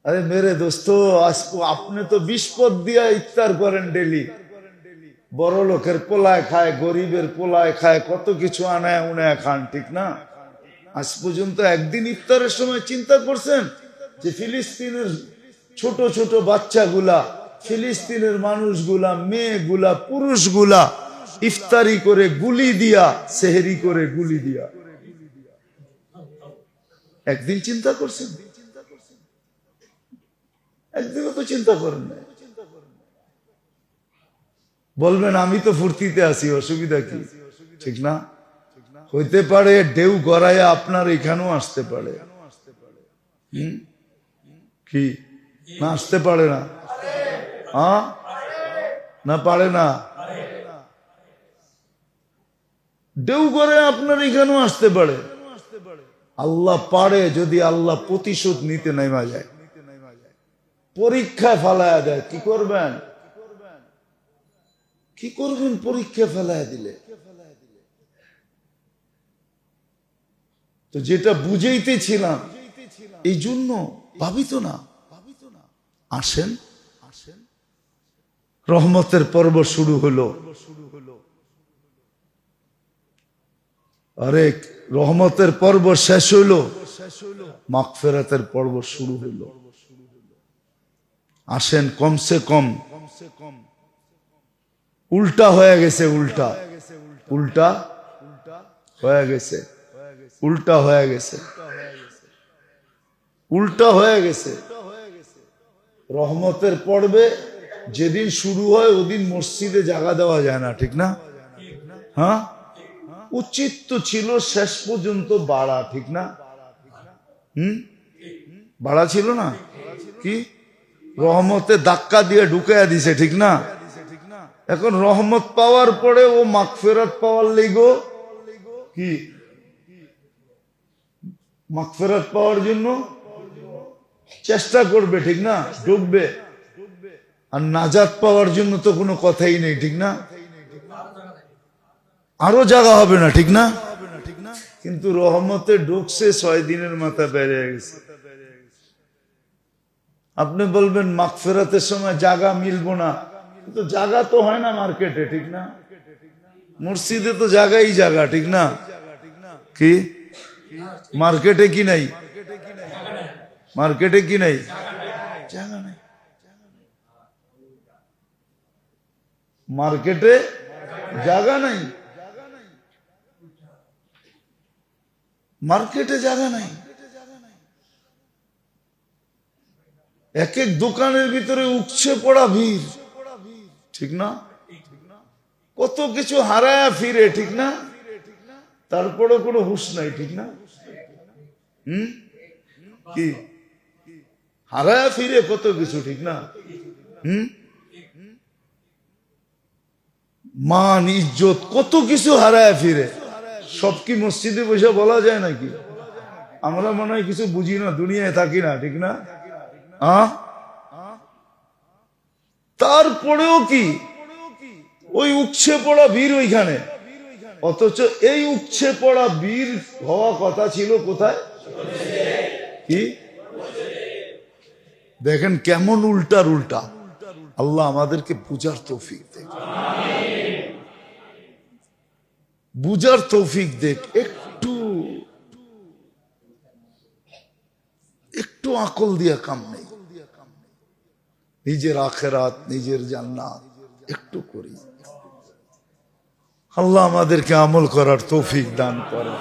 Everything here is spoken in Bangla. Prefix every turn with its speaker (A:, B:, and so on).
A: अरे मेरे दोस्तों, आपने तो 20 पद दिया इफ्तार करें डेली। বড় লোকের পোলায় খায়, গরিবের পোলায় খায়, কত কিছু আনায় উনায় খান, ঠিক না? আজ পর্যন্ত একদিন ইফতারের সময় চিন্তা করছেন যে ফিলিস্তিনের ছোট ছোট বাচ্চাগুলা, ফিলিস্তিনের মানুষগুলা, মেয়েগুলা, পুরুষগুলা ইফতারি করে গুলি দিয়া, সেহরি করে গুলি দিয়া, একদিন চিন্তা করছেন? একদিনও তো চিন্তা করেন না। বলবেন আমি তো ফুর্তিতে আছি, অসুবিধা কি? ঠিক না? হইতে পারে ঢেউ গড়াইয়া আপনার এখানেও আসতে পারে। কি না আসতে পারে না? হ্যাঁ না পারে না? ঢেউ গড়াইয়া আপনার এখানেও আসতে পারে। আল্লাহ পারে যদি আল্লাহ প্রতিশোধ নিতে নেমা যায়, পরীক্ষায় ফেলায়া দেয়, কি করবেন? কি করবেন পরীক্ষা ফেলায় দিলে? তো যেটা বুঝাইতেছিলাম, এই জন্য ভাবিত না। আসেন, রহমতের পর্ব শুরু হলো। আরে রহমতের পর্ব শেষ হইল, মাগফিরাতের পর্ব শুরু হইল। আসেন, কমসে কম উল্টা হয়ে গেছে, উল্টা উল্টা হয়ে গেছে, উল্টা হয়ে গেছে, উল্টা হয়ে গেছে। রহমতের পর্বে যেদিন শুরু হয় ওদিন মসজিদে জায়গা দেওয়া যায় না, ঠিক না? হ্যাঁ, উচিত তো ছিল শেষ পর্যন্ত বাড়া, ঠিক না? বাড়া ছিল না? কি রহমতে ধাক্কা দিয়ে ঢুকাইয়া দিছে, ঠিক না? এখন রহমত পাওয়ার পরে ও মাগফিরাত পাওয়ার লিগো কি, মাগফিরাত পাওয়ার জন্য চেষ্টা করবে, ঠিক না? ঢুকবে। আর নাজাত পাওয়ার জন্য তো কোনো কথাই নেই, ঠিক না? আরো জায়গা হবে না, ঠিক না? কিন্তু রহমতে ঢুকছে 6 দিনের মাথা বেড়ে গেছে। আপনি বলবেন মাগফিরাতের সময় জায়গা মিলবো না, কিন্তু জায়গা তো হয় না মার্কেটে, ঠিক না? মসজিদে তো জায়গাই জায়গা, ঠিক না? কি মার্কেটে কি নাই? মার্কেটে কি নাই? জায়গা নাই। মার্কেটে জায়গা নাই, মার্কেটে জায়গা নাই। এক এক দোকানের ভিতরে উপচে পড়া ভিড়, ঠিক না? কত কিছু হারায়া ফিরে, ঠিক না? তারপরে কোনো হুঁশ নাই, ঠিক না? কি হারায়া ফিরে কত কিছু, ঠিক না? মান ইজ্জত কত কিছু হারায়া ফিরে। সব কি মসজিদে বসে বলা যায় নাকি? আমরা মনে হয় কিছু বুঝি না, দুনিয়ায় থাকি না, ঠিক না? তারপরেও কি ওই উপচে পড়া ভিড় ওইখানে, অথচ এই উপচে পড়া ভিড় হওয়া কথা ছিল কোথায়? কি দেখেন কেমন উল্টার উল্টা। আল্লাহ আমাদেরকে বুঝার তৌফিক দেখ, বুঝার তৌফিক দেখ। একটু একটু আকল দিয়া কাম নেই। নিজের আখিরাত, নিজের জান্নাত একটু করি। আল্লাহ আমাদেরকে আমল করার তৌফিক দান করেন।